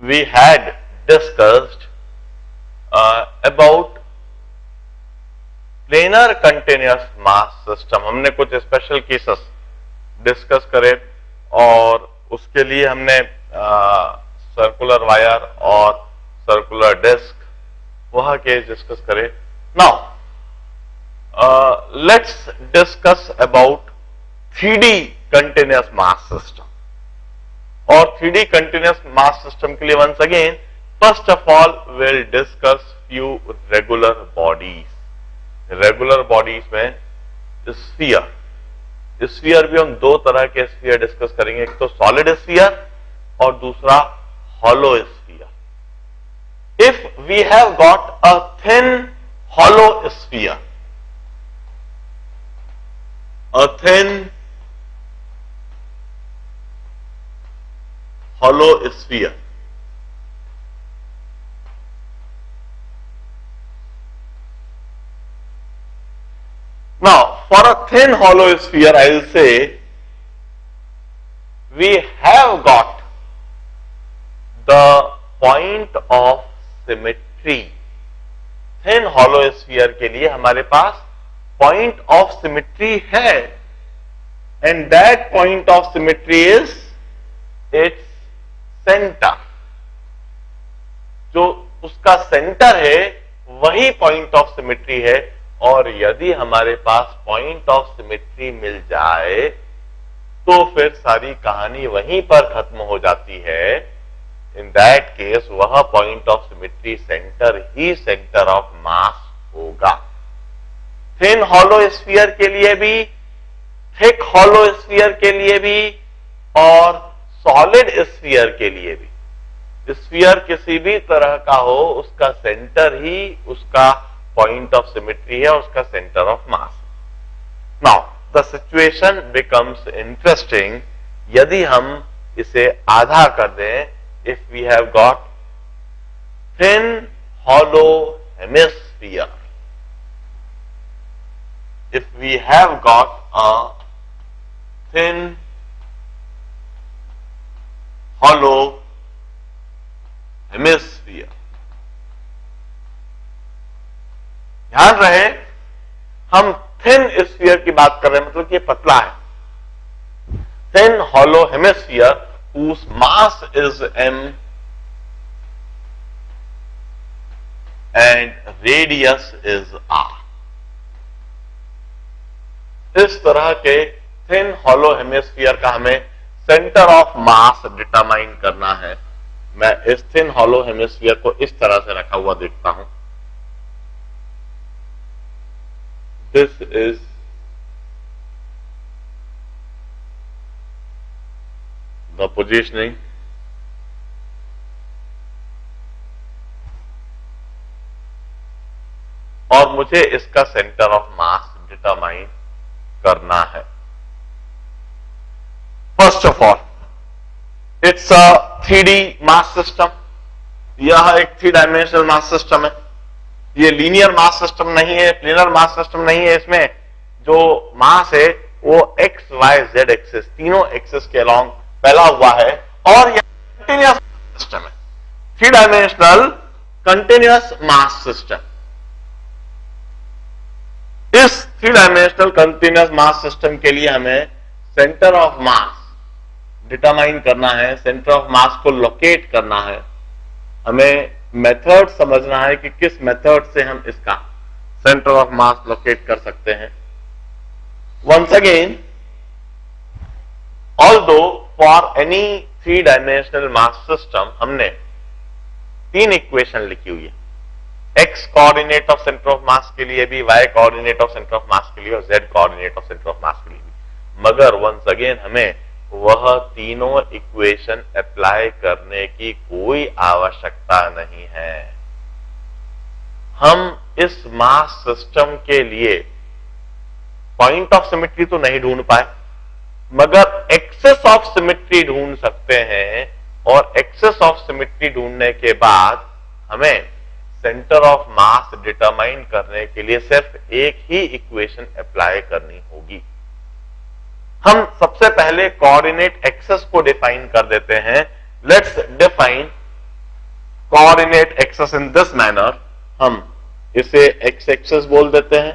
we had discussed about planar continuous mass system. हमने कुछ special cases discuss करे और उसके लिए हमने सर्कुलर वायर और सर्कुलर डिस्क वह केस डिस्कस करे। Now let's discuss about 3D continuous mass system. और 3D कंटिन्यूअस मास सिस्टम के लिए once again first of all will discuss few regular bodies. Regular bodies में स्फीयर, स्फीयर भी हम दो तरह के स्फीयर डिस्कस करेंगे, एक तो सॉलिड स्फीयर और दूसरा hollow sphere. If we have got a thin hollow sphere, a thin hollow sphere, now for a thin hollow sphere I will say we have got the point of symmetry। thin hollow sphere के लिए हमारे पास point of symmetry है and that point of symmetry is its center। जो उसका centre है वही point of symmetry है। और यदि हमारे पास पॉइंट ऑफ सिमेट्री मिल जाए तो फिर सारी कहानी वहीं पर खत्म हो जाती है। इन दैट केस वह पॉइंट ऑफ सिमेट्री सेंटर ही सेंटर ऑफ मास होगा। थिन हॉलो स्फीयर के लिए भी, थिक हॉलो स्फीयर के लिए भी और सॉलिड स्फीयर के लिए भी, स्फीयर किसी भी तरह का हो उसका सेंटर ही उसका पॉइंट ऑफ सिमेट्री है, उसका centre of mass. Now the situation becomes interesting यदि हम इसे आधा कर दें। If we have got thin hollow hemisphere, if we have got a thin hollow hemisphere, ध्यान रहे हम थिन स्फीयर की बात कर रहे हैं, मतलब कि ये पतला है। Thin hollow hemisphere whose mass is m and radius is r। इस तरह के थिन हॉलो हेमिस्फीयर का हमें सेंटर ऑफ मास डिटरमाइन करना है। मैं इस थिन हॉलो हेमिस्फीयर को इस तरह से रखा हुआ देखता हूं। This is the positioning और मुझे इसका सेंटर ऑफ मास डिटरमाइन करना है। First of all it's a 3D mass system. यह एक 3 डायमेंशनल मास सिस्टम है। ये लीनियर मास सिस्टम नहीं है, प्लेनर मास सिस्टम नहीं है। इसमें जो मास है वो एक्स वाई जेड एक्सिस, तीनों एक्सिस के अलोंग फैला हुआ है और यह कंटिन्यूअस सिस्टम है, 3 डायमेंशनल कंटिन्यूअस मास सिस्टम। इस 3 डायमेंशनल कंटिन्यूअस मास सिस्टम के लिए हमें सेंटर ऑफ मास डिटरमाइन करना है, सेंटर ऑफ मास को लोकेट करना है। हमें मेथड समझना है कि किस मेथड से हम इसका सेंटर ऑफ मास लोकेट कर सकते हैं। Once again although for any 3 dimensional mass system हमने 3 इक्वेशन लिखी हुई है, X coordinate of centre of mass के लिए भी, Y coordinate of centre of mass के लिए और Z coordinate of centre of mass के लिए भी। मगर वंस अगेन हमें वह तीनों इक्वेशन अप्लाई करने की कोई आवश्यकता नहीं है। हम इस मास सिस्टम के लिए पॉइंट ऑफ सिमेट्री तो नहीं ढूंढ पाए, मगर एक्सेस ऑफ सिमेट्री ढूंढ सकते हैं और एक्सेस ऑफ सिमेट्री ढूंढने के बाद हमें सेंटर ऑफ मास डिटरमाइन करने के लिए सिर्फ एक ही इक्वेशन अप्लाई करनी होगी। हम सबसे पहले कोऑर्डिनेट एक्सेस को डिफाइन कर देते हैं। Let's define coordinate axes in this manner, हम इसे एक्स एक्सेस बोल देते हैं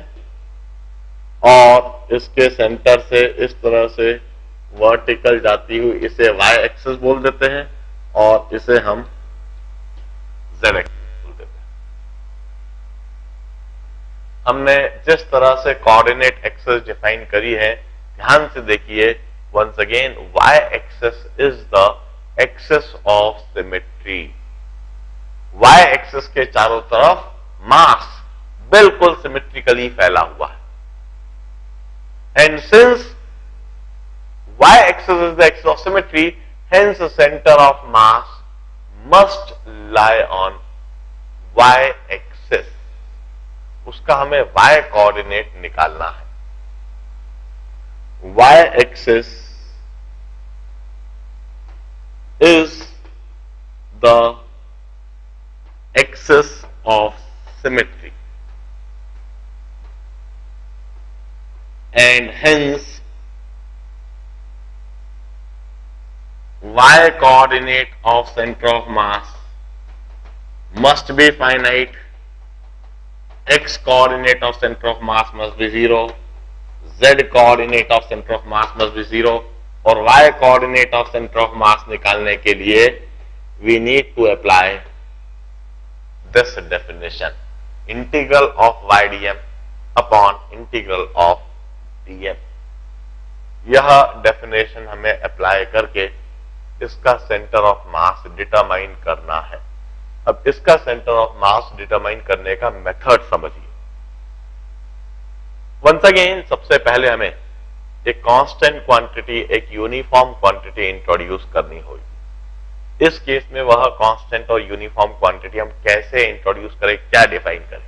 और इसके सेंटर से इस तरह से वर्टिकल जाती हुई इसे वाई एक्सेस बोल देते हैं और इसे हम जेड एक्सेस बोल देते हैं। हमने जिस तरह से कोऑर्डिनेट एक्सेस डिफाइन करी है, ध्यान से देखिए, once again y axis is the axis of symmetry। y axis के चारों तरफ मास बिल्कुल सिमेट्रिकली फैला हुआ है, and since y axis is the axis of symmetry, hence the center of mass must lie on y axis। उसका हमें y coordinate निकालना है। y axis is the axis of symmetry and hence y coordinate of center of mass must be finite, x coordinate of center of mass must be 0, z coordinate of center of mass must be 0 और y coordinate of center of mass निकालने के लिए we need to apply this definition, integral of y dm upon integral of dm। यह definition हमें apply करके इसका centre of mass determine करना है। अब इसका सेंटर ऑफ मास डिटरमाइन करने का मेथड समझिए। वंस अगेन सबसे पहले हमें एक कांस्टेंट क्वांटिटी, एक यूनिफॉर्म क्वांटिटी इंट्रोड्यूस करनी होगी। इस केस में वह कांस्टेंट और यूनिफॉर्म क्वांटिटी हम कैसे इंट्रोड्यूस करें, क्या डिफाइन करें?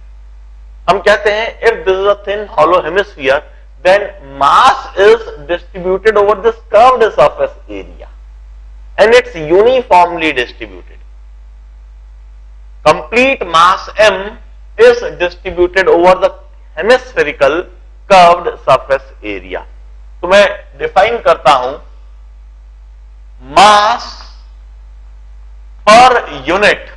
हम कहते हैं if this is a thin hollow hemisphere then mass is distributed over this curved surface area and it's uniformly distributed. Complete mass m is distributed over the hemispherical curved surface area। तो मैं define करता हूं mass per unit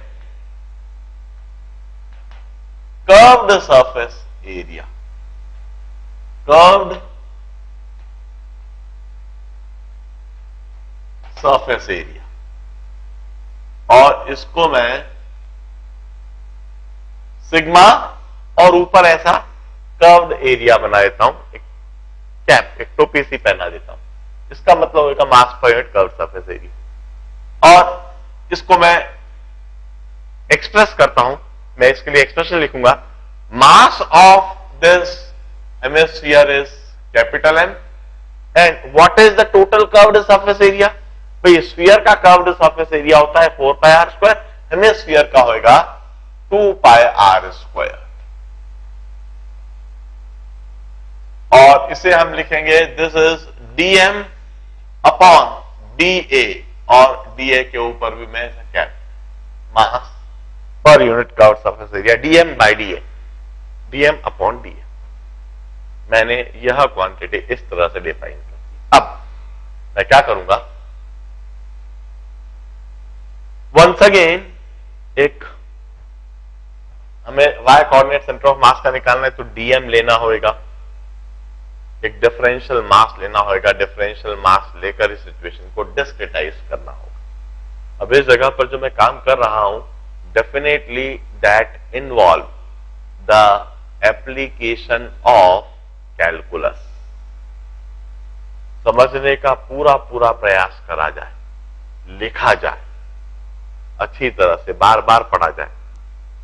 curved surface area, curved surface area, और इसको मैं sigma और ऊपर ऐसा कर्व्ड एरिया बना देता हूं, एक कैप, एक टोपी सी पहना देता हूं। इसका मतलब होगा मास per unit curved surface area. और इसको मैं एक्सप्रेस करता हूं, मैं इसके लिए एक्सप्रेशन लिखूंगा, mass of this hemisphere is capital M and what is the total curved surface area? भाई स्फीयर का कर्व्ड सरफेस एरिया होता है 4 पाई आर स्क्वायर, हेमिस्फीयर का होगा 2 पाई आर स्क्वायर। और इसे हम लिखेंगे this is dm upon dA और dA के ऊपर भी मैं cap mass per unit curved surface area dm by dA, dm upon dA। मैंने यह क्वांटिटी इस तरह से डिफाइन कर। अब मैं क्या करूंगा, वंस अगेन एक हमें y coordinate centre of mass का निकालना है तो dm लेना होगा, एक डिफरेंशियल मास लेना होगा, डिफरेंशियल मास लेकर इस सिचुएशन को डिस्क्रिटाइज करना होगा। अब इस जगह पर जो मैं काम कर रहा हूं, definitely that involve the application of calculus. समझने का पूरा पूरा प्रयास करा जाए, लिखा जाए, अच्छी तरह से बार बार पढ़ा जाए।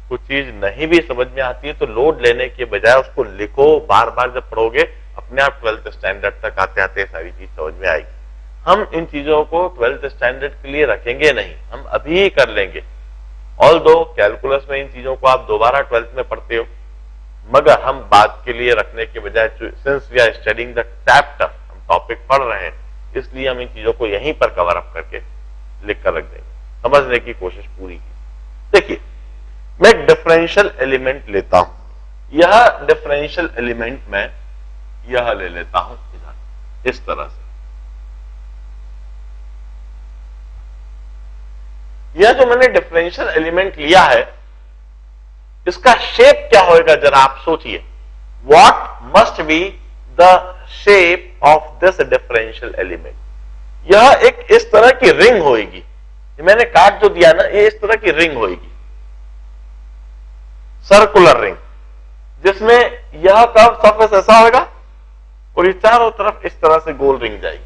कुछ चीज नहीं भी समझ में आती है तो लोड लेने के बजाय उसको लिखो, बार बार जब पढ़ोगे अपने आप 12th स्टैंडर्ड तक आते आते सारी चीज समझ में आएगी। हम इन चीजों को 12th स्टैंडर्ड के लिए रखेंगे नहीं, हम अभी ही कर लेंगे। ऑल्दो कैलकुलस में इन चीजों को आप दोबारा 12th में पढ़ते हो, मगर हम बात के लिए रखने के बजाय, since we are studying the chapter, हम टॉपिक पढ़ रहे हैं, इसलिए हम इन चीजों को यहीं पर कवर अप करके लिख कर रख देंगे, समझने की कोशिश पूरी की। देखिए मैं एक डिफरेंशियल एलिमेंट लेता हूं, यह डिफरेंशियल एलिमेंट मैं यह ले लेता हूं इधर इस तरह से। यह जो मैंने डिफरेंशियल एलिमेंट लिया है, इसका शेप क्या होएगा जरा आप सोचिए। What must be the shape of this differential element. यह एक इस तरह की रिंग होगी, मैंने काट जो दिया ना, ये इस तरह की रिंग होगी, सर्कुलर रिंग, जिसमें यह कर्व सरफेस ऐसा होगा और ये चारों तरफ इस तरह से गोल रिंग जाएगी।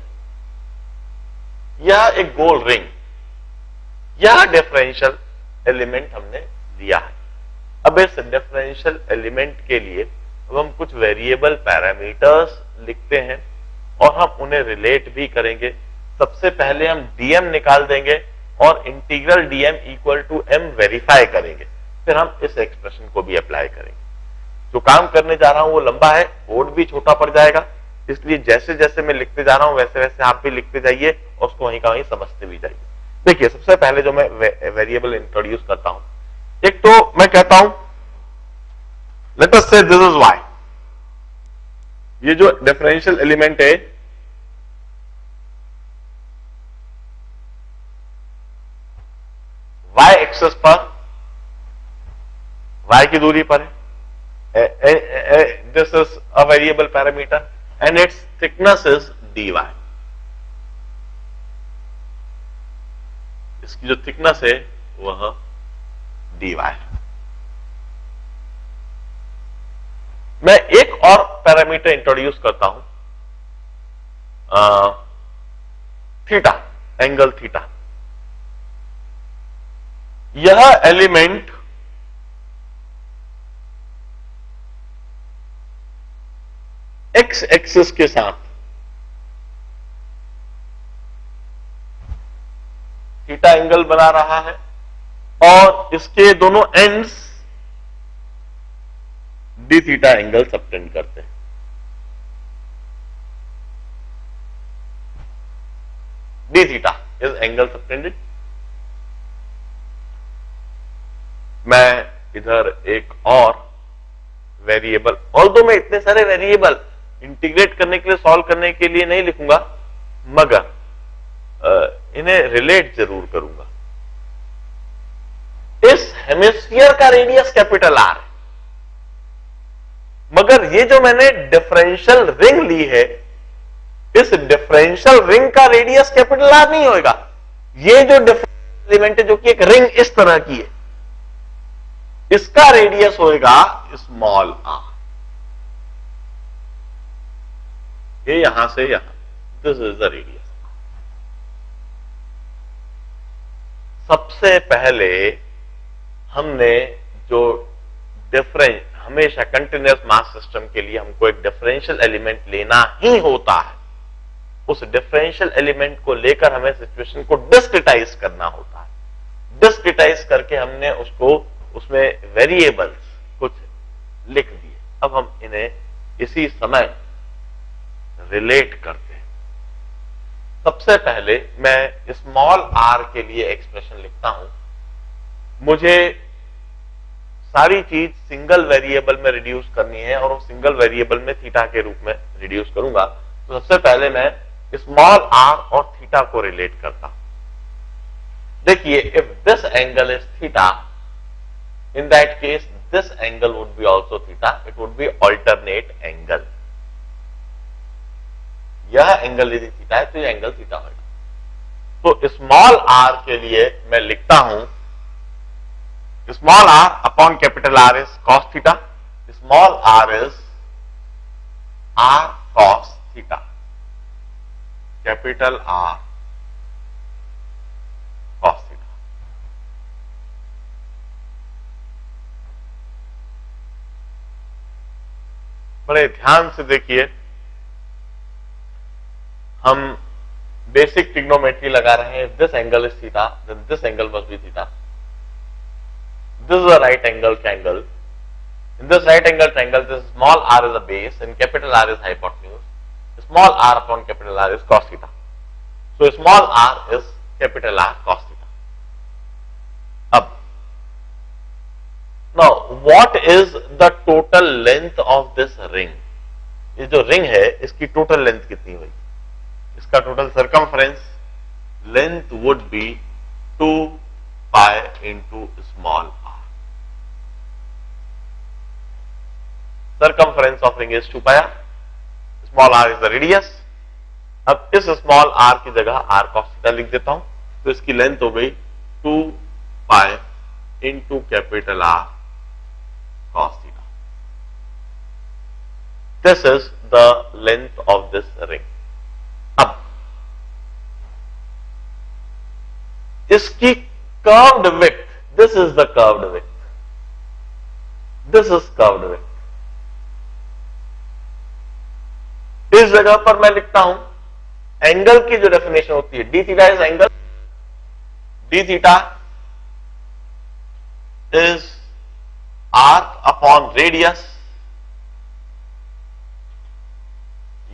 यह एक गोल रिंग, यह डिफरेंशियल एलिमेंट हमने लिया है। अब इस डिफरेंशियल एलिमेंट के लिए अब हम कुछ वेरिएबल पैरामीटर्स लिखते हैं और हम उन्हें रिलेट भी करेंगे। सबसे पहले हम डीएम निकाल देंगे और integral DM equal to M verify करेंगे, फिर हम इस एक्सप्रेशन को भी अप्लाई करेंगे। जो काम करने जा रहा हूं वो लंबा है, बोर्ड भी छोटा पड़ जाएगा, इसलिए जैसे जैसे मैं लिखते जा रहा हूं वैसे वैसे आप भी लिखते जाइए और उसको वहीं का वहीं समझते भी जाइए। देखिए, सबसे पहले जो मैं वेरिएबल इंट्रोड्यूस करता हूं, एक तो मैं कहता हूं लेट अस से दिस इज वाई। ये जो डिफरेंशियल एलिमेंट है वाई एक्सिस पर, वाई की दूरी पर है, this is a variable parameter and its thickness is dy। इसकी जो थिकनेस है वह dy है। मैं एक और पैरामीटर इंट्रोड्यूस करता हूं, थीटा, एंगल थीटा। यह एलिमेंट एक्स एक्सिस के साथ थीटा एंगल बना रहा है और इसके दोनों ends D theta angle subtend करते हैं। D theta is angle subtended. मैं इधर एक और वेरिएबल, ऑल्दो मैं इतने सारे वेरिएबल इंटीग्रेट करने के लिए, सॉल्व करने के लिए नहीं लिखूंगा, मगर इन्हें रिलेट जरूर करूंगा। इस हेमिस्फीयर का रेडियस कैपिटल आर है, मगर ये जो मैंने डिफरेंशियल रिंग ली है, इस डिफरेंशियल रिंग का रेडियस कैपिटल आर नहीं होगा। ये जो डिफरेंशियल एलिमेंट है, जो कि एक रिंग इस तरह की है, इसका रेडियस होएगा स्मॉल आर। ये यहां से यहां, दिस इज द रेडियस। सबसे पहले हमने जो डिफरेंस, हमेशा कंटिन्यूअस मास सिस्टम के लिए हमको एक डिफरेंशियल एलिमेंट लेना ही होता है। उस डिफरेंशियल एलिमेंट को लेकर हमें सिचुएशन को डिस्क्रिटाइज करना होता है। डिस्क्रिटाइज करके हमने उसको, उसमें वेरिएबल्स कुछ लिख दिए। अब हम इन्हें इसी समय रिलेट करते हैं। सबसे पहले मैं स्मॉल आर के लिए एक्सप्रेशन लिखता हूं। मुझे सारी चीज सिंगल वेरिएबल में रिड्यूस करनी है और उस सिंगल वेरिएबल में थीटा के रूप में रिड्यूस करूंगा। तो सबसे पहले मैं स्मॉल आर और थीटा को रिलेट करता हूं। देखिए, if this angle is theta, in that case this angle would be also theta, it would be alternate angle। यह एंगल यदि थीटा है तो यह एंगल थीटा होगा। तो स्मॉल आर के लिए मैं लिखता हूं, small R upon capital R is cos theta, small R is R cos theta, capital R cos theta. बड़े ध्यान से देखिए, हम बेसिक ट्रिग्नोमेट्री लगा रहे हैं। This angle is theta, then this angle must be theta. This is a right angle triangle. In this right angle triangle, this small R is a base and capital R is hypotenuse. Small R upon capital R is cos theta. So small R is capital R cos theta. अब Now, what is the total length of this ring? ये जो ring है, इसकी total length कितनी हुई? इसका total circumference length would be 2 pi into small R. Circumference of ring is 2 pi, small R is the radius. अब इस small are की जगह आर कॉस थीटा लिख देता हूं, तो इसकी लेंथ हो गई 2 pi into capital R cos theta. This is the length of this ring. अब इसकी curved width, this is the curved width, this is curved width. इस जगह पर मैं लिखता हूं एंगल की जो डेफिनेशन होती है, D theta is angle, D theta is arc upon radius.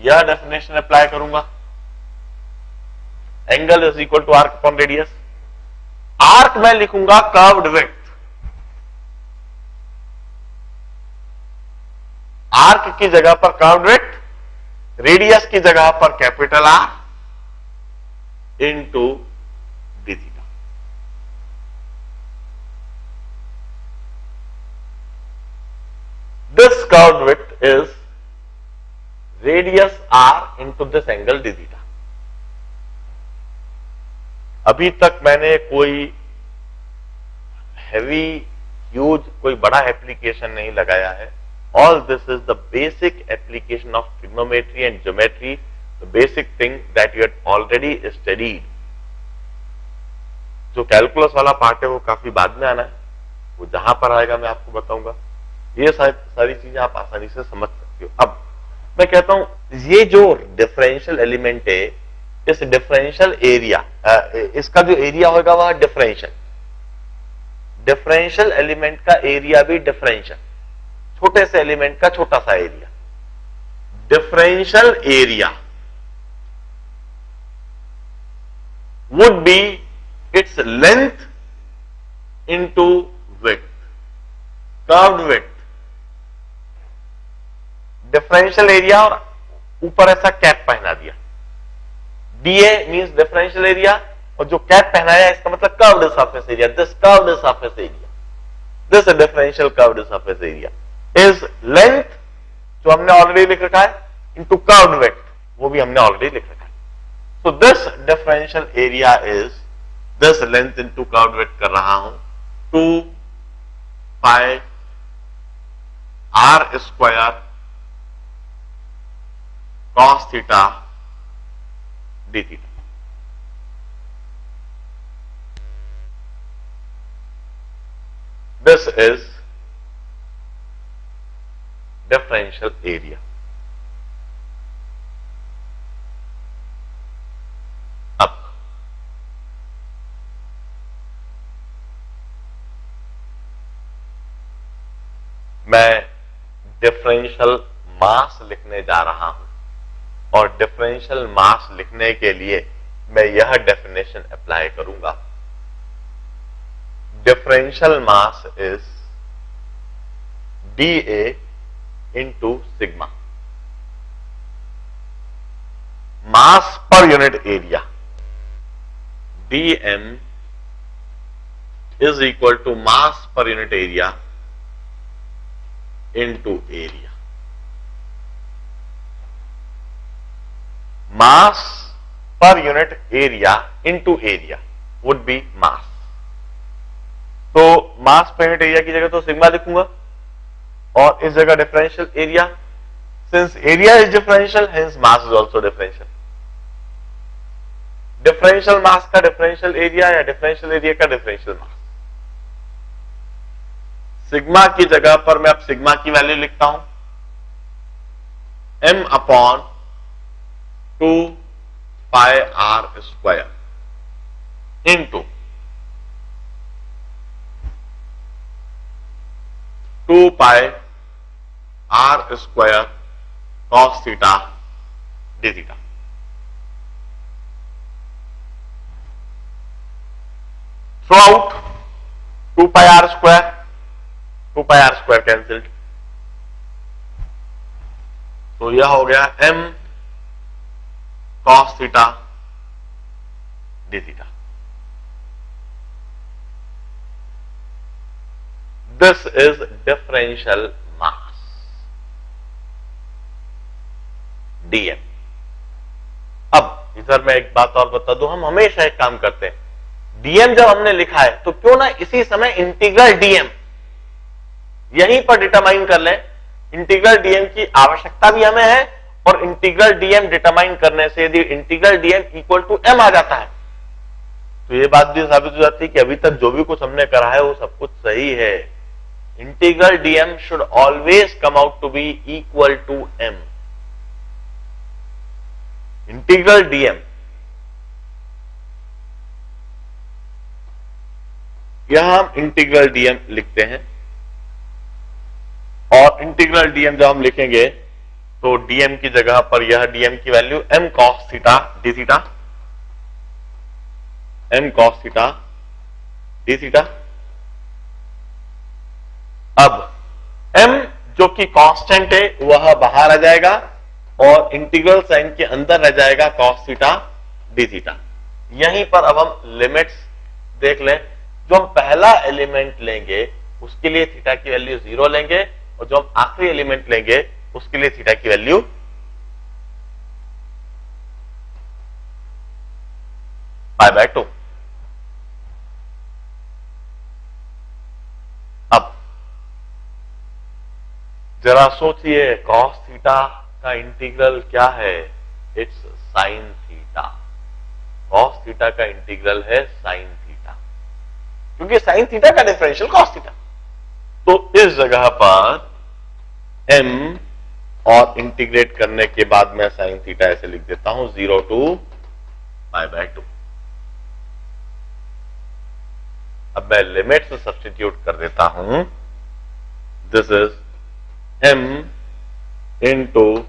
यह डेफिनेशन अप्लाई करूंगा, angle is equal to arc upon radius. Arc मैं लिखूंगा कर्व्ड विड्थ, आर्क की जगह पर कर्व्ड विड्थ, रेडियस की जगह पर capital R into D theta. This curved width is radius R into this angle D theta. अभी तक मैंने कोई हैवी ह्यूज कोई बड़ा एप्लीकेशन नहीं लगाया है। All this is the basic application of trigonometry and geometry, the basic thing that you had already studied. जो कैलकुलस वाला पार्ट है वो काफी बाद में आना है, वो जहां पर आएगा मैं आपको बताऊंगा। ये सारी चीजें आप आसानी से समझ सकते हो। अब मैं कहता हूं ये जो डिफरेंशियल एलिमेंट है, इस डिफरेंशियल एरिया, इसका जो एरिया होगा वह डिफरेंशियल, डिफरेंशियल एलिमेंट का एरिया भी डिफरेंशियल, छोटे से एलिमेंट का छोटा सा area. Differential area would be its length into width, curved width. Differential area और ऊपर ऐसा कैप पहना दिया, डीए मींस डिफरेंशियल एरिया, और जो कैप पहनाया इसका मतलब curved surface area. This curved surface area, this differential curved surface area is length, जो हमने ऑलरेडी लिख रखा है, इंटू कर्व्ड विड्थ, वो भी हमने ऑलरेडी लिख रखा है। So this differential area is this length into curved width कर रहा हूं, 2 pi R square cos theta D theta. This is differential area. अब मैं डिफरेंशियल मास लिखने जा रहा हूं, और डिफरेंशियल मास लिखने के लिए मैं यह डेफिनेशन अप्लाई करूंगा। Differential mass is dA into sigma, mass per unit area, dm is equal to mass per unit area into area. Mass per unit area into area would be mass. तो mass per unit area की जगह तो sigma लिखूंगा, और इस जगह differential area, since area is differential hence mass is also differential. Differential mass का differential area या डिफरेंशियल एरिया का डिफरेंशियल मास। सिग्मा की जगह पर मैं अब सिग्मा की वैल्यू लिखता हूं, m upon 2 pi R square into 2 pi R square cos theta D theta. Throughout 2 pi R square cancelled, तो यह हो गया m cos theta D theta. This is differential mass DM. अब इधर मैं एक बात और बता दूं, हम हमेशा एक काम करते हैं, डीएम जब हमने लिखा है तो क्यों ना इसी समय इंटीग्रल डीएम यहीं पर डिटरमाइन कर लें। इंटीग्रल डीएम की आवश्यकता भी हमें है, और इंटीग्रल डीएम डिटरमाइन करने से यदि integral DM equal to M आ जाता है तो ये बात भी साबित हो जाती है कि अभी तक जो भी कुछ हमने करा है वो सब कुछ सही है। Integral DM should always come out to be equal to M. Integral DM, यहां हम इंटीग्रल डीएम लिखते हैं, और इंटीग्रल डीएम जब हम लिखेंगे तो डीएम की जगह पर यह डीएम की value M cos theta D theta, M cos theta D theta. अब एम जो कि कांस्टेंट है वह बाहर आ जाएगा और इंटीग्रल साइन के अंदर रह जाएगा कॉस थीटा डी थीटा। यहीं पर अब हम लिमिट्स देख लें। जो हम पहला एलिमेंट लेंगे उसके लिए थीटा की वैल्यू 0 लेंगे, और जो हम आखिरी एलिमेंट लेंगे उसके लिए थीटा की वैल्यू π/2। अब जरा सोचिए, कॉस थीटा का इंटीग्रल क्या है? It's sign theta. Cos theta का इंटीग्रल है साइन थीटा, क्योंकि साइन थीटा का डिफरेंशियल कॉस थीटा। तो इस जगह पर m और इंटीग्रेट करने के बाद मैं साइन थीटा ऐसे लिख देता हूं 0 to π/2। अब मैं लिमिट से सब्स्टिट्यूट कर देता हूं। This is m into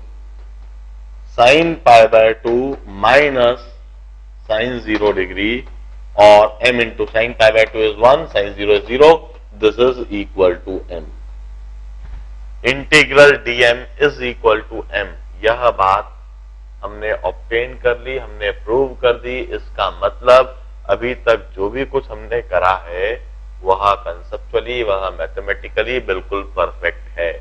sine π/2 minus sine 0 degree, और m into sine π/2 is 1, sine 0 is 0, this is equal to m। Integral DM is equal to M, यह बात हमने ऑब्टेन कर ली, हमने प्रूव कर दी। इसका मतलब अभी तक जो भी कुछ हमने करा है वह कंसेप्चुअली, वह मैथमेटिकली बिल्कुल परफेक्ट है।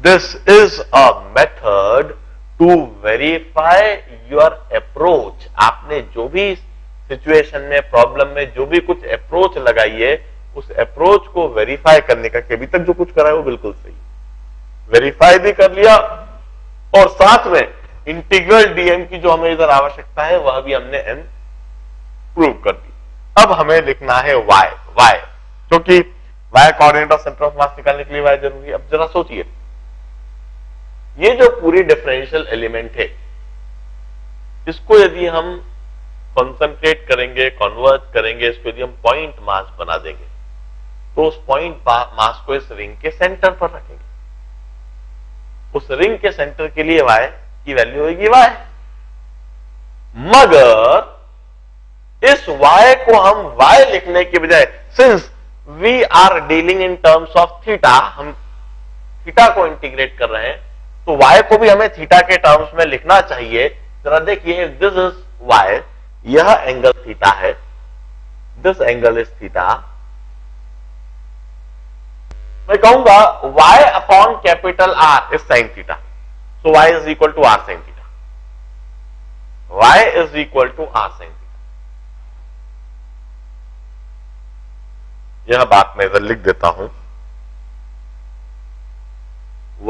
This is a method to verify your approach. आपने जो भी सिचुएशन में, प्रॉब्लम में जो भी कुछ अप्रोच लगाई है, उस अप्रोच को वेरीफाई करने का, कि अभी तक जो कुछ करा है वो बिल्कुल सही, वेरीफाई भी कर लिया, और साथ में इंटीग्रल डीएम की जो हमें इधर आवश्यकता है वह भी हमने एम प्रूव कर दी। अब हमें लिखना है वाई। वाई क्योंकि Y coordinate of centre of mass निकालने के लिए वाई जरूरी है। अब जरा सोचिए, ये जो पूरी डिफरेंशियल एलिमेंट है, इसको यदि हम कॉन्सेंट्रेट करेंगे, कन्वर्ट करेंगे, इसको यदि हम पॉइंट मास बना देंगे तो उस पॉइंट मास को इस रिंग के सेंटर पर रखेंगे। उस रिंग के सेंटर के लिए y की वैल्यू होगी y, मगर इस y को हम y लिखने के बजाय, since we are dealing in terms of theta, हम थीटा को इंटीग्रेट कर रहे हैं, तो y को भी हमें थीटा के टर्म्स में लिखना चाहिए। जरा देखिए, दिस इज y, यह एंगल थीटा है, दिस एंगल इज थीटा। मैं कहूंगा y upon capital R is sine theta, so y is equal to R sine theta. y is equal to R sine theta. यह बात मैं इधर लिख देता हूं,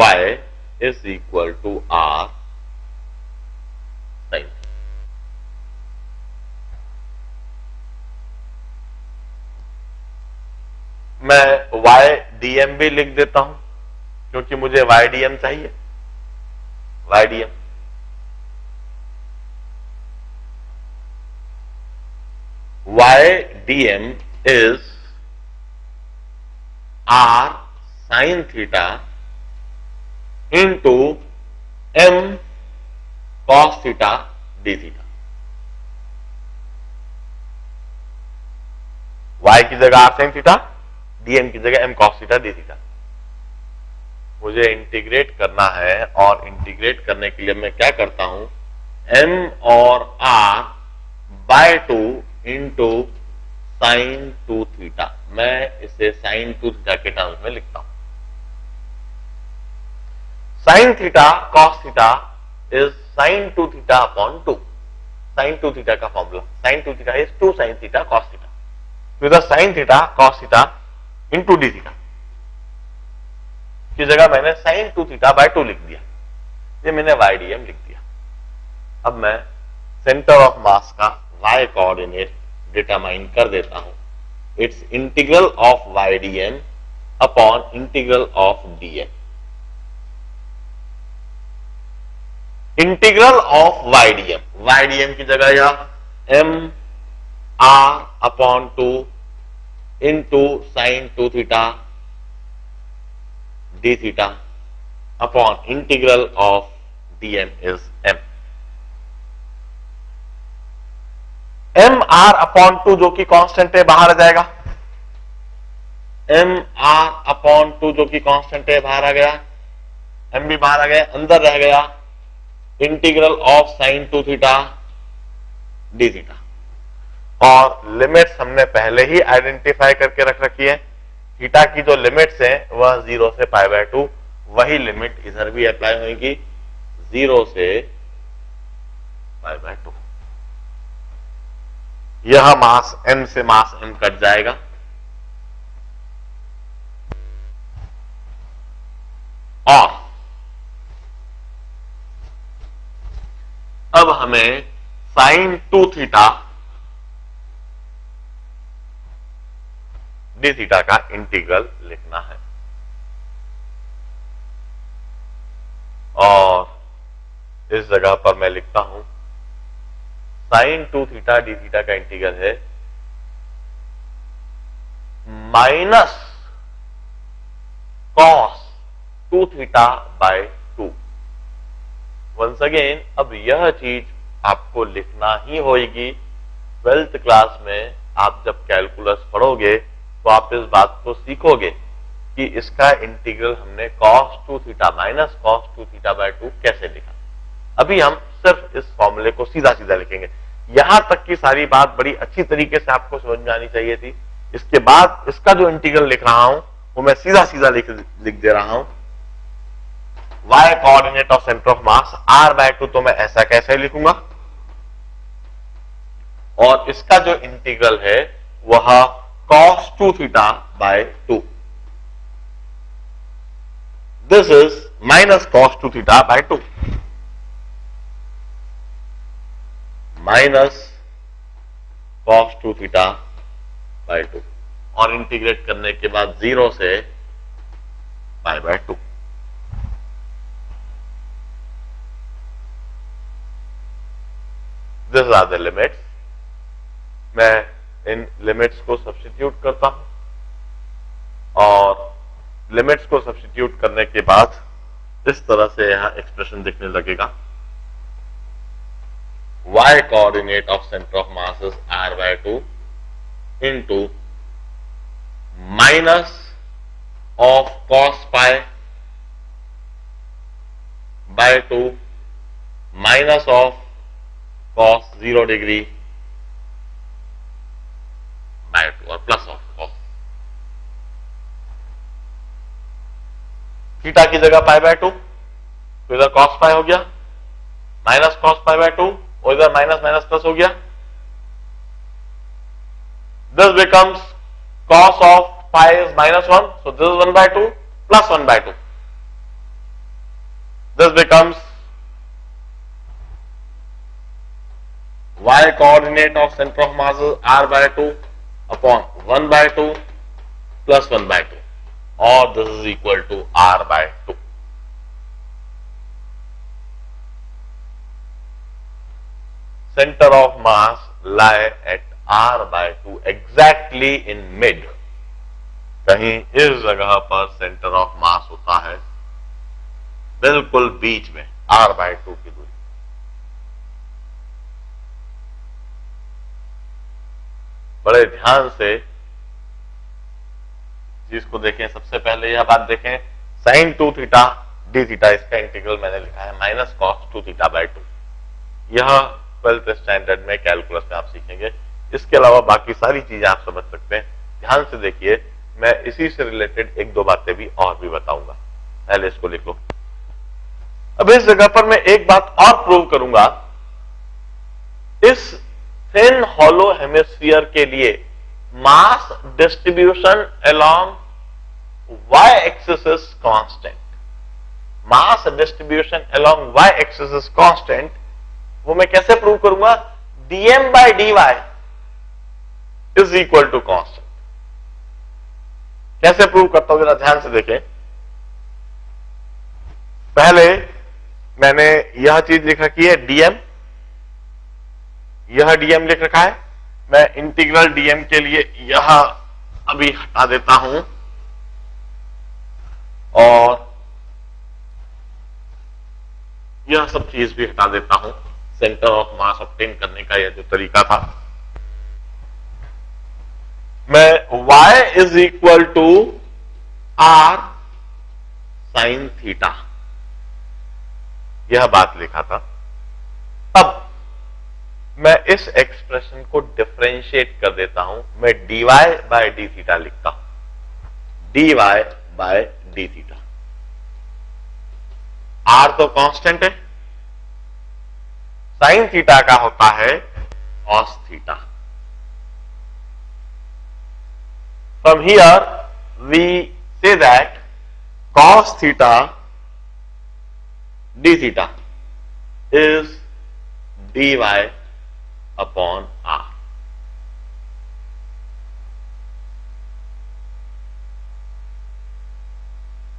y is equal to R sine. मैं y dm भी लिख देता हूं, क्योंकि मुझे y dm चाहिए। y dm is r sine theta into m cos theta D theta. y की जगह r साइन थीटा, dm की जगह m cos theta D theta. मुझे इंटीग्रेट करना है, और इंटीग्रेट करने के लिए मैं क्या करता हूं, m और r/2 इंटू साइन 2 थीटा। मैं इसे साइन 2 थीटा के टर्म्स में लिखता हूं। Sine theta cos theta is sine 2 theta upon 2। Sine 2 theta का formula, sine 2 theta is 2 sine theta cos theta. तो इधर sine theta cos theta into D theta की जगह मैंने साइन 2 थीटा बाय 2 लिख दिया, ये मैंने वाई डी एम लिख दिया। अब मैं सेंटर ऑफ मास का वाई कोऑर्डिनेट डिटरमाइन कर देता हूं। It's integral of y d m upon integral of d m. Integral of y d m की जगह यह m r upon 2 into sine 2 theta D theta upon integral of d m is m. M r upon 2 जो कि constant है बाहर आ जाएगा, M r upon 2 जो कि कांस्टेंट है बाहर आ गया, एम भी बाहर आ गया, अंदर रह गया integral of sine 2 theta D theta. और लिमिट्स हमने पहले ही आइडेंटिफाई करके रख रखी है। थीटा की जो लिमिट्स हैं वह 0 से पाई बाय 2, वही लिमिट इधर भी अप्लाई होगी 0 से पाई बाय 2। यह मास m से मास m कट जाएगा और अब हमें साइन 2 थीटा डी थीटा का इंटीग्रल लिखना है। और इस जगह पर मैं लिखता हूं साइन 2 थीटा डी थीटा का इंटीग्रल है minus cos 2 theta by 2। Once again अब यह चीज आपको लिखना ही होगी। 12th क्लास में आप जब कैलकुलस पढ़ोगे तो आप इस बात को सीखोगे कि इसका इंटीग्रल हमने cos 2 theta minus cos 2 theta by 2 कैसे लिखा। अभी हम सिर्फ इस फॉर्मूले को सीधा सीधा लिखेंगे। यहां तक की सारी बात बड़ी अच्छी तरीके से आपको समझ में आनी चाहिए थी। इसके बाद इसका जो इंटीग्रल लिख रहा हूं वो मैं सीधा सीधा लिख दे रहा हूं। y coordinate of centre of mass r by 2 तो मैं ऐसा कैसे लिखूंगा, और इसका जो इंटीग्रल है वह cos 2 theta by 2. This is minus cos 2 theta by 2. Minus cos 2 theta by 2. और इंटीग्रेट करने के बाद 0 से pi by 2। These are the limits. मैं इन लिमिट्स को सब्स्टिट्यूट करता हूं और लिमिट्स को सब्स्टिट्यूट करने के बाद इस तरह से यहां एक्सप्रेशन दिखने लगेगा। y coordinate of centre of mass is r by 2 into minus of cos pi by 2 minus of cos 0 degree by 2 और प्लस ऑफ cos। थीटा की जगह पाई बाय 2 तो इधर cos पाई हो गया, माइनस cos पाई बाय 2 और इधर minus minus plus हो गया। This becomes cos of pi is -1, so this is 1 by 2 plus 1 by 2. This becomes y coordinate of center of mass is r by 2 upon 1 by 2 plus 1 by 2, or this is equal to r by 2. Center of mass lie at r by 2 exactly in mid. कहीं इस जगह पर centre of मास होता है बिल्कुल बीच में r by 2 की दूरी। बड़े ध्यान से चीज को देखें। सबसे पहले यह बात देखें, साइन 2 थीटा डी थीटा इसका इंटीग्रल मैंने लिखा है माइनस कॉस 2 थीटा बाय 2। यह 12th स्टैंडर्ड में कैलकुलस में आप सीखेंगे। इसके अलावा बाकी सारी चीजें आप समझ सकते हैं। ध्यान से देखिए, मैं इसी से रिलेटेड एक दो बातें भी और भी बताऊंगा। पहले इसको लिख लो। अब इस जगह पर मैं एक बात और प्रूव करूंगा। इस थिन हॉलो हेमिस्फीयर के लिए mass distribution along y axis is constant. Mass distribution along y axis is constant. वो मैं कैसे प्रूव करूंगा? dm by dy is equal to constant. कैसे प्रूव करता हूं, जरा ध्यान से देखें। पहले मैंने यह चीज लिख रखी है dm, यह dm लिख रखा है। मैं इंटीग्रल dm के लिए यह अभी हटा देता हूं और यह सब चीज भी हटा देता हूं। सेंटर ऑफ मास ऑब्टेन करने का यह जो तरीका था, मैं y is equal to r sine theta यह बात लिखा था। अब मैं इस एक्सप्रेशन को डिफरेंशिएट कर देता हूं। मैं dy बाय डी थीटा लिखता हूं। dy by d theta. r तो कांस्टेंट है, साइन थीटा का होता है cos theta. From here we say that cos theta d theta is dy upon r।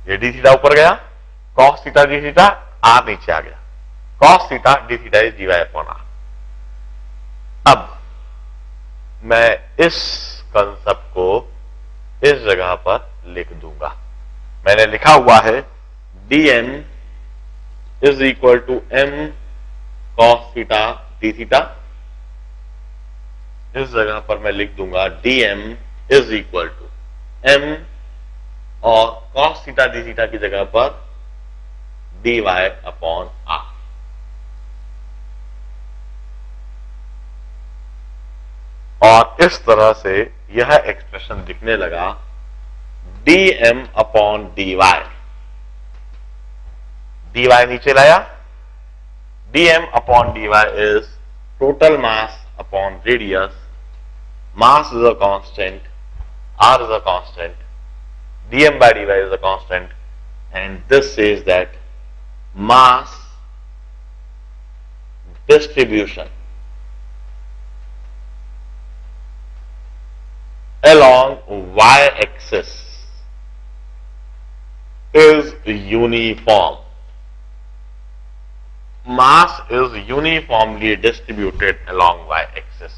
ये d थीटा ऊपर गया, cos theta d theta, r नीचे आ गया। cos theta d theta is dy upon r। अब मैं इस कंसेप्ट को इस जगह पर लिख दूंगा। मैंने लिखा हुआ है dm is equal to m cos theta d theta. इस जगह पर मैं लिख दूंगा dm is equal to m और cos थीटा d थीटा की जगह पर dy अपॉन r। और इस तरह से यह एक्सप्रेशन दिखने लगा dm अपॉन dy। dy नीचे लाया, dm upon dy is total mass upon radius. Mass is a constant, r is a constant, dm by dy is a constant, and this says that mass distribution along y-axis is uniform. Mass is uniformly distributed along y-axis.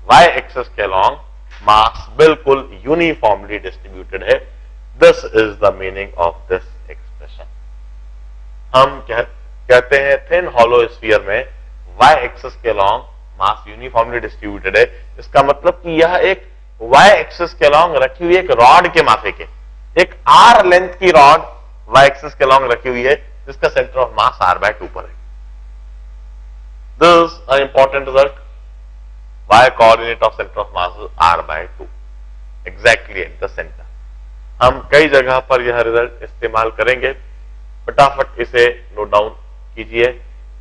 Y-axis के along mass बिल्कुल uniformly distributed है। This is the meaning of this expression. हम कहते हैं thin hollow sphere में y-axis के along mass uniformly distributed है। इसका मतलब कि यह एक y-axis के along रखी हुई एक रॉड के माथे के, एक r लेंथ की रॉड y-axis के along रखी हुई है, जिसका centre of mass r by 2 पर है। This is an important result. Y coordinate of center of mass is r by 2, exactly at the center. हम कई जगह पर यह रिजल्ट इस्तेमाल करेंगे। फटाफट इसे नोट डाउन कीजिए,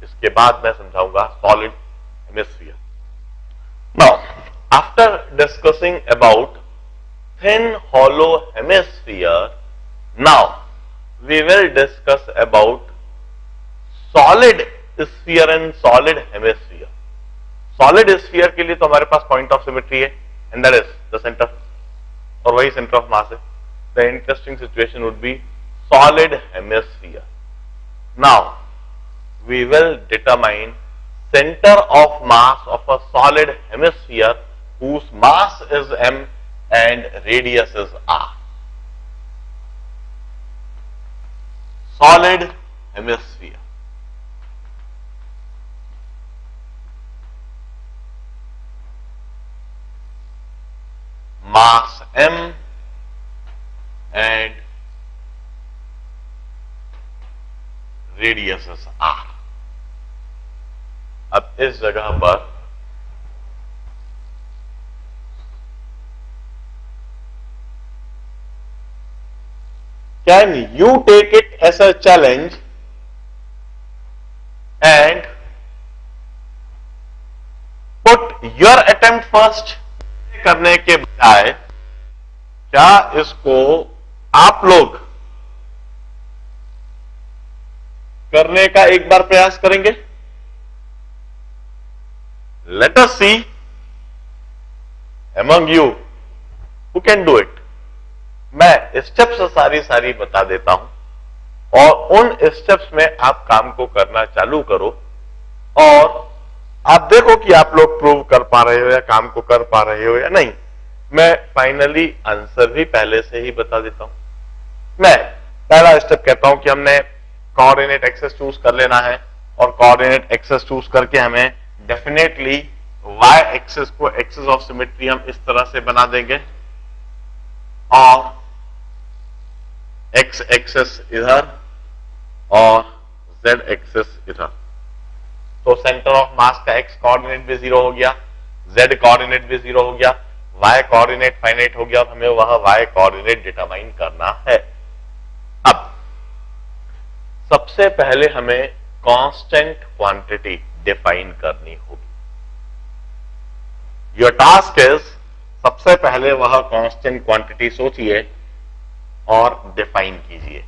इसके बाद मैं समझाऊंगा solid hemisphere. Now, after discussing about thin hollow hemisphere, now we will discuss about solid sphere and solid hemisphere. Solid sphere के लिए तो हमारे पास point of symmetry है, and that is the center, और वही center of mass है। The interesting situation would be solid hemisphere. Now we will determine center of mass of a solid hemisphere whose mass is m and radius is r. Solid hemisphere. Mass m and radius is r. अब इस जगह पर can you take it as a challenge and put your attempt first? करने के बजाय क्या इसको आप लोग करने का एक बार प्रयास करेंगे? Let us see among you who can do it. मैं स्टेप्स सारी बता देता हूं और उन स्टेप्स में आप काम को करना चालू करो और आप देखो कि आप लोग प्रूव कर पा रहे हो या काम को कर पा रहे हो या नहीं। मैं फाइनली आंसर भी पहले से ही बता देता हूं। मैं पहला स्टेप कहता हूं कि हमने कोऑर्डिनेट एक्सेस चूज कर लेना है और कोऑर्डिनेट एक्सेस चूज करके हमें डेफिनेटली y एक्सेस को एक्सेस ऑफ सिमेट्री हम इस तरह से बना देंगे और x एक्सेस इधर और z एक्सेस इधर। तो सेंटर ऑफ मास का x कोऑर्डिनेट भी 0 हो गया, z कोऑर्डिनेट भी 0 हो गया, y कोऑर्डिनेट फाइनाइट हो गया और हमें वह y कोऑर्डिनेट डिटरमाइन करना है। अब सबसे पहले हमें कांस्टेंट क्वांटिटी डिफाइन करनी होगी। योर टास्क इज, सबसे पहले वह कांस्टेंट क्वांटिटी सोचिए और डिफाइन कीजिए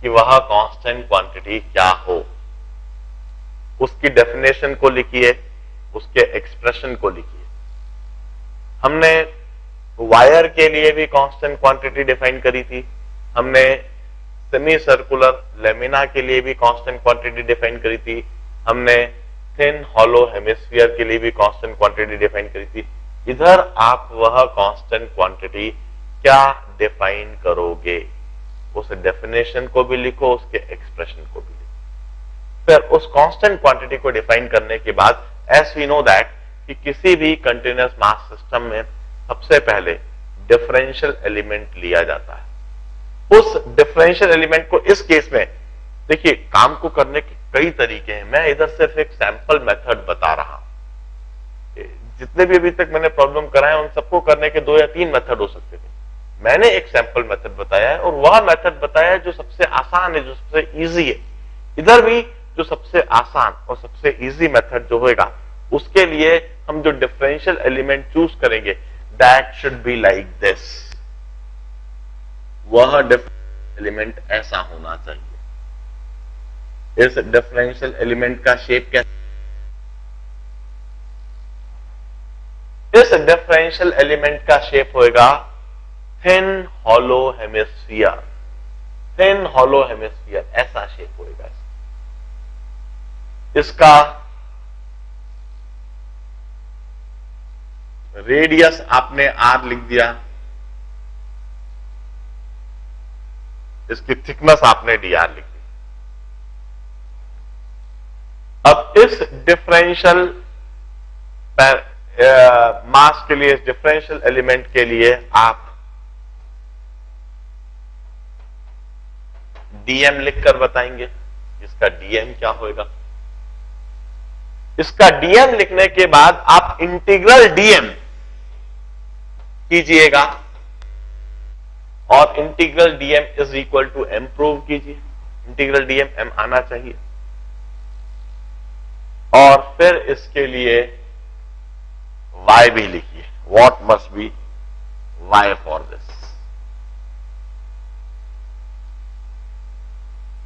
कि वह कांस्टेंट क्वांटिटी क्या हो। उसकी डेफिनेशन को लिखिए, उसके एक्सप्रेशन को लिखिए। हमने वायर के लिए भी कांस्टेंट क्वांटिटी डिफाइन करी थी, हमने सेमी सर्कुलर लेमिना के लिए भी कांस्टेंट क्वांटिटी डिफाइन करी थी, हमने थिन हॉलो हेमिस्फीयर के लिए भी कांस्टेंट क्वांटिटी डिफाइन करी थी। इधर आप वह कांस्टेंट क्वांटिटी क्या डिफाइन करोगे? उस डेफिनेशन को भी लिखो, उसके एक्सप्रेशन को भी लिखो। फिर उस कांस्टेंट क्वांटिटी को डिफाइन करने के बाद एज वी नो दैट कि किसी भी कंटिन्यूअस मास सिस्टम में सबसे पहले डिफरेंशियल एलिमेंट लिया जाता है। उस डिफरेंशियल एलिमेंट को इस केस में देखिए, काम को करने के कई तरीके हैं। मैं इधर सिर्फ एक सैंपल मेथड बता रहा हूं। जितने भी अभी तक मैंने प्रॉब्लम कराए उन सबको करने के 2 या 3 मेथड हो सकते थे। मैंने एक सैंपल मेथड बताया है और वह मेथड बताया है जो सबसे आसान है, जो सबसे इजी है। इधर भी जो सबसे आसान और सबसे इजी मेथड जो होगा उसके लिए हम जो डिफरेंशियल एलिमेंट चूज करेंगे that should be like this. वह डिफरेंशियल एलिमेंट ऐसा होना चाहिए। इस डिफरेंशियल एलिमेंट का शेप क्या? इस डिफरेंशियल एलिमेंट का शेप होगा thin hollow hemisphere. Thin hollow hemisphere ऐसा शेप होगा। इसका रेडियस आपने r लिख दिया, इसकी थिकनेस आपने dr लिख दी। अब इस डिफरेंशियल मास के लिए, इस डिफरेंशियल एलिमेंट के लिए आप dm लिखकर बताएंगे। इसका dm क्या होगा? इसका dm लिखने के बाद आप इंटीग्रल dm कीजिएगा और integral dm is equal to m prove कीजिए। इंटीग्रल dm m आना चाहिए और फिर इसके लिए y भी लिखिए। What must be y for this.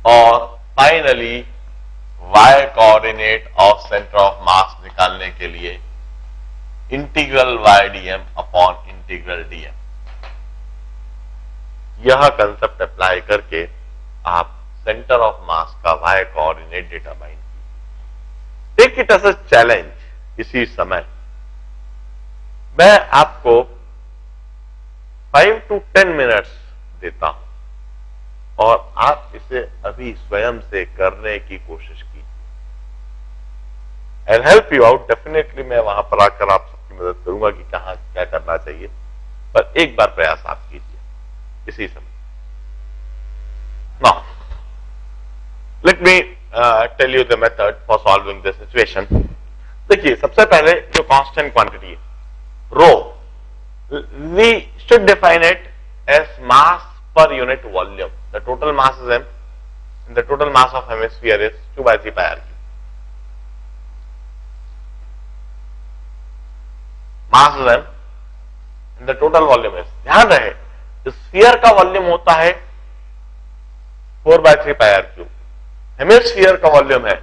और finally y coordinate of centre of mass निकालने के लिए integral y dm upon integral dm। यह कंसेप्ट अप्लाई करके आप सेंटर ऑफ मास का y कोऑर्डिनेट डिटरमाइन कीजिए। Take it as a challenge. इसी समय मैं आपको 5 to 10 मिनट्स देता हूं और आप इसे अभी स्वयं से करने की कोशिश कीजिए। I will help you out. Definitely मैं वहां पर आकर आप सबकी मदद करूंगा कि कहां क्या करना चाहिए, पर एक बार प्रयास आप कीजिए इसी समय। Now let me tell you the method for solving this situation. देखिए, सबसे पहले जो कांस्टेंट क्वांटिटी है rho, we should define it as mass per unit volume. the total mass is m, and the total mass of hemisphere is 2 by 3 pi r cube. Mass is m, and the total volume is, ध्यान रहे sphere का volume होता है 4 by 3 pi r cube, hemisphere का volume है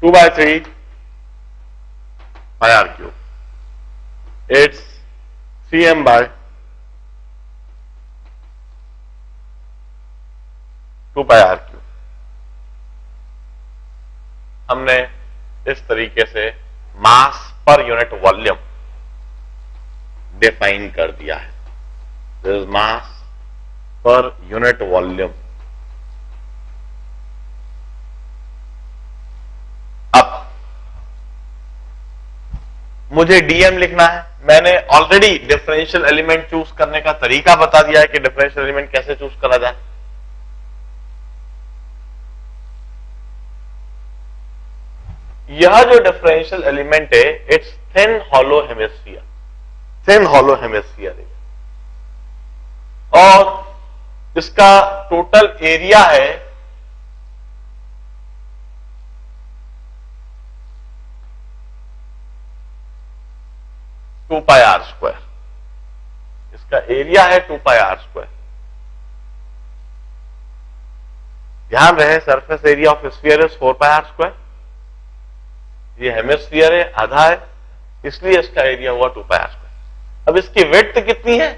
2 by 3 pi r cube. It's 3m by 2 pi r cube. हमने इस तरीके से मास पर यूनिट वॉल्यूम डिफाइन कर दिया है. This is mass per unit volume. अब मुझे डीएम लिखना है. मैंने ऑलरेडी डिफरेंशियल एलिमेंट चूज करने का तरीका बता दिया है कि डिफरेंशियल एलिमेंट कैसे चूज करा जाए. यह जो डिफरेंशियल एलिमेंट है it's thin hollow hemisphere. Thin hollow hemisphere है और इसका टोटल एरिया है 2 pi r square. इसका एरिया है 2 pi r square. ध्यान रहे surface area of sphere is 4 pi r square. ये हेमिस्फीयर है, आधा है, इसलिए इसका एरिया हुआ 2 pi r square. अब इसकी विड्थ कितनी है?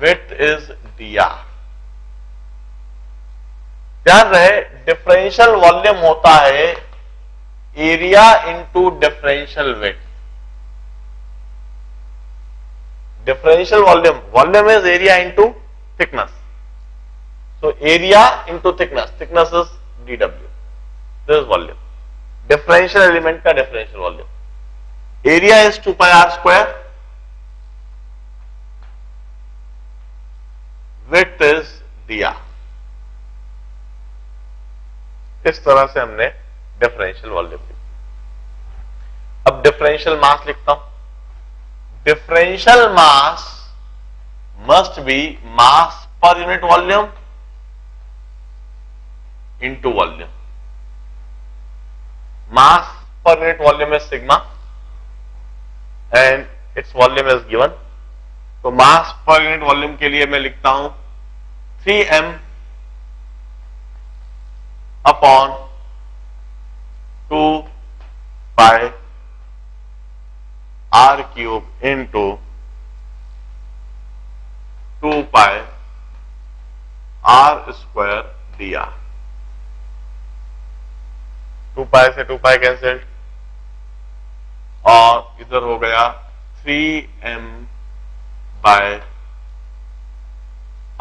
Width is dr. ध्यान रहे डिफरेंशियल वॉल्यूम होता है area into differential width. Differential volume is area into thickness. So area into thickness is dW. This is volume. Differential element का differential volume. Area is 2 pi r square. Width is dr. इस तरह से हमने differential volume लिखा. अब differential mass लिखता हूं. Differential mass must be mass per unit volume into volume. Mass per unit volume is sigma and its volume is given. तो mass per unit volume के लिए मैं लिखता हूं 3m upon 2 pi r cube into 2 pi r square dr. 2 pi से 2 pi cancelled और इधर हो गया 3m by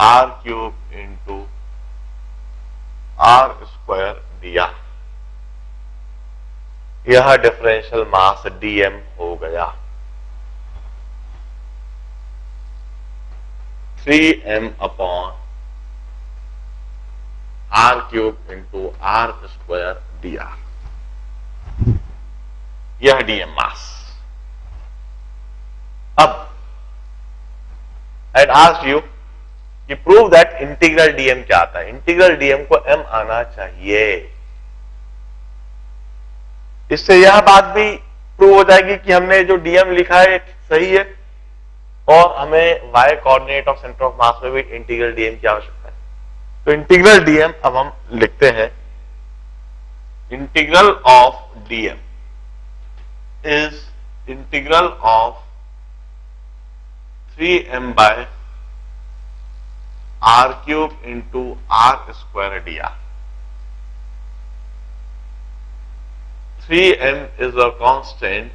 r cube into r square dr. यह डिफरेंशियल मास dm हो गया. 3m upon r cube into r square dr. यह dm मास. अब I had asked you कि प्रूव दैट इंटीग्रल dm क्या आता है. इंटीग्रल dm को m आना चाहिए. इससे यह बात भी प्रूव हो जाएगी कि हमने जो dm लिखा है सही है और हमें y coordinate of centre of मास में भी इंटीग्रल dm की आवश्यकता है. तो इंटीग्रल dm अब हम लिखते हैं. Integral of dm is integral of 3m by r cube into r square dr. 3m is a constant,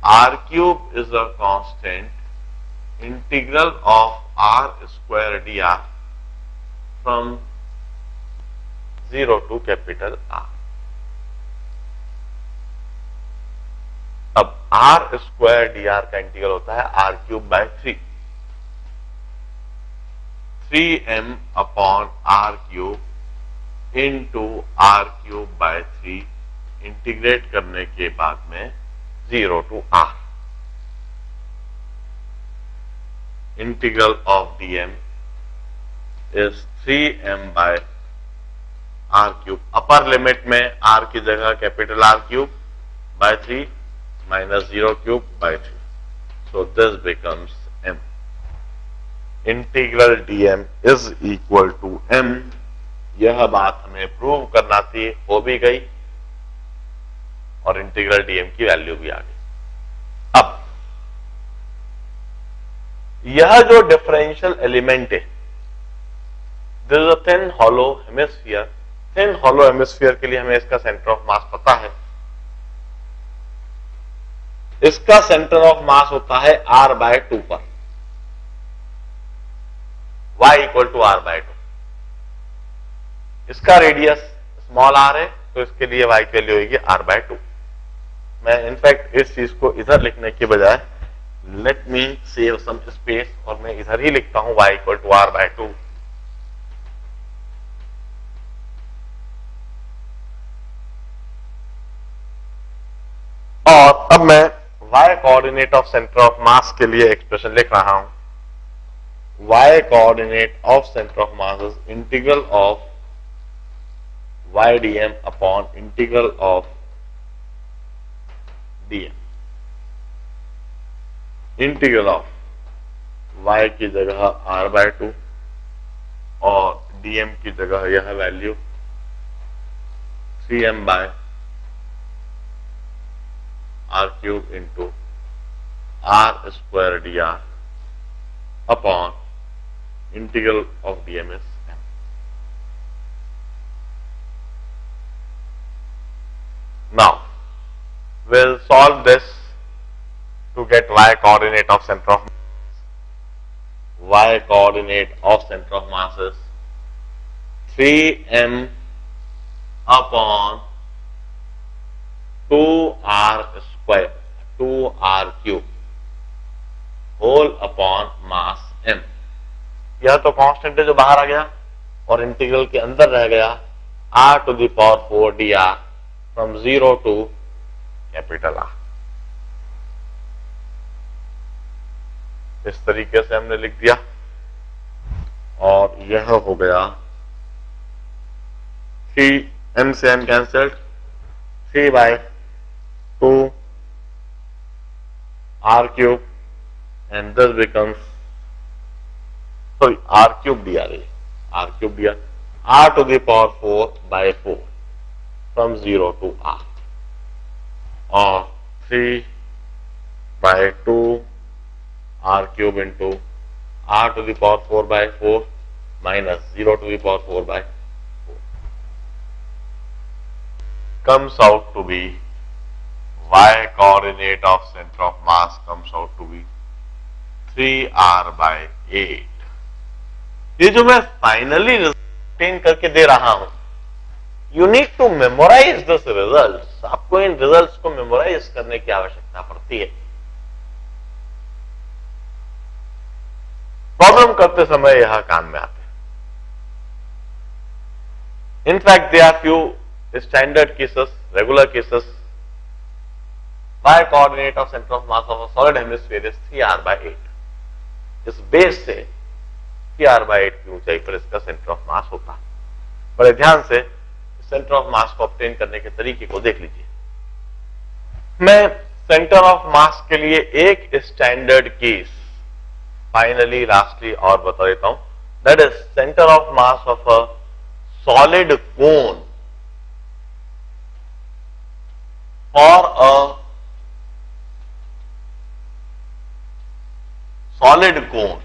r cube is a constant, integral of r square dr from 0 to capital R. अब r square dr का integral होता है r cube by 3. 3m upon r cube into r cube by 3 integrate करने के बाद में 0 to r. Integral of dm is 3m by r cube. Upper limit में r की जगह capital R cube by 3 minus 0 cube by 3, so this becomes m। Integral dm is equal to m। यह बात हमें प्रूव करना थी, हो भी गई, और इंटीग्रल dm की वैल्यू भी आ गई। अब यह जो डिफरेंशियल एलिमेंट है, this is a thin hollow hemisphere. Thin hollow hemisphere के लिए हमें इसका सेंटर ऑफ मास पता है। इसका सेंटर ऑफ मास होता है r/2 पर, y इक्वल टू r/2। इसका रेडियस स्मॉल r है, तो इसके लिए y की वैल्यू होगी r/2। मैं इनफैक्ट इस चीज को इधर लिखने के बजाय let me save some space, और मैं इधर ही लिखता हूं y इक्वल टू r/2। और अब मैं y coordinate of centre of mass के लिए एक्सप्रेशन लिख रहा हूं। y coordinate of centre of mass is integral of y dm upon integral of dm। Integral of y की जगह r/2 और dm की जगह यह value 3m by r cube into r square dr upon integral of dm is m। Now we'll solve this to get y coordinate of center of mass. Y coordinate of center of mass is 3m upon 2r square, 2r cube whole upon mass m। यह तो constant है जो बाहर आ गया, और integral के अंदर रह गया r to the power 4 dr from 0 to capital R। इस तरीके से हमने लिख दिया, और यह हो गया 3m से m cancelled, 3/2 r cube, and this becomes r cube dr है, r cube dr, r to the power 4/4 from 0 to r, और 3/2 r cube into r to the power 4/4 minus 0 to the power 4/4 comes out to be y coordinate of center of mass comes out to be 3r/8। ये जो मैं finally result करके दे रहा हूं, you need to memorise this result. आपको इन results को मेमोराइज करने की आवश्यकता पड़ती है। प्रॉब्लम करते समय यह काम में आते हैं। In fact they are few standard cases, regular cases. y coordinate of center of mass of a solid hemisphere is 3r/8। इस बेस से 3r/8 की ऊंचाई पर इसका सेंटर ऑफ मास होता है। बड़े ध्यान से सेंटर ऑफ मास को ऑब्टेन करने के तरीके को देख लीजिए। मैं सेंटर ऑफ मास के लिए एक स्टैंडर्ड केस फाइनली लास्टली और बता देता हूं, that is centre of mass of a solid cone for a solid cone,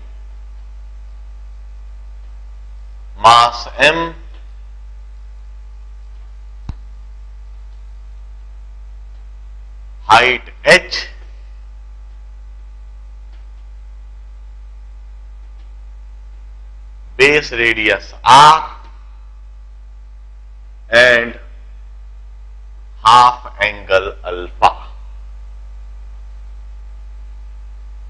mass m, height h, base radius r, and half angle alpha.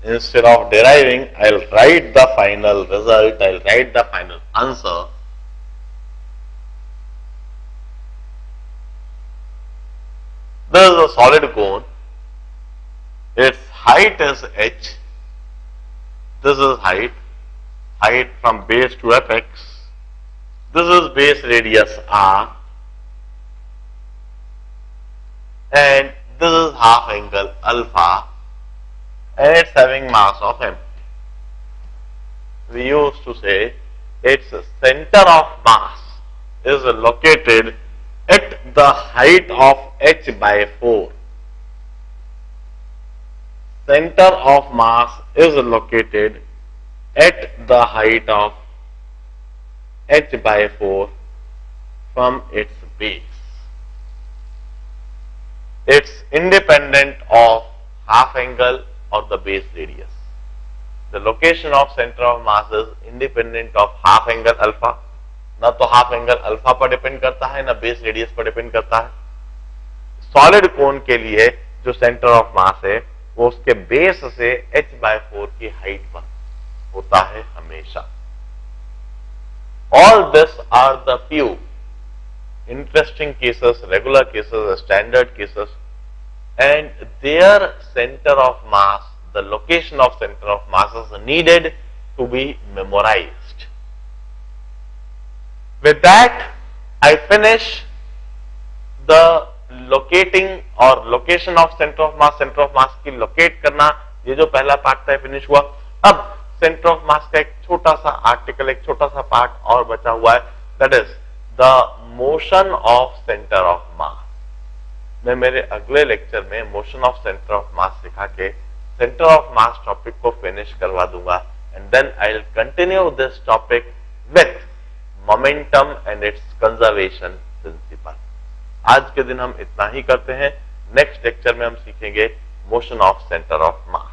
Instead of deriving, I'll write the final result, I'll write the final answer. This is a solid cone. Its height is h, This is height from base to apex. This is base radius r, and this is half angle alpha, and it's having mass of m. We used to say its center of mass is located at the height of h by 4. Center of mass is located at the height of h by 4 from its base. It's independent of half angle or the base radius. The location of center of mass is independent of half angle alpha. ना तो half angle alpha पर depend करता है, ना base radius पर depend करता है. Solid कोन के लिए जो सेंटर ऑफ मास है वो उसके बेस से h by 4 की हाइट पर होता है हमेशा. All this are the few interesting cases, regular cases, standard cases, and their center of mass, the location of center of mass is needed to be memorized. With that, I finish the locating or location of center of mass की locate करना, ये जो पहला part था finish हुआ. अब centre of mass का एक छोटा सा आर्टिकल, एक छोटा सा पार्ट और बचा हुआ है, that is the motion of centre of mass. मैं मेरे अगले लेक्चर में motion of centre of mass सिखा के सेंटर ऑफ मास टॉपिक को फिनिश करवा दूंगा, and then I will continue this topic with momentum and its conservation principle. आज के दिन हम इतना ही करते हैं. नेक्स्ट लेक्चर में हम सीखेंगे motion of centre of mass.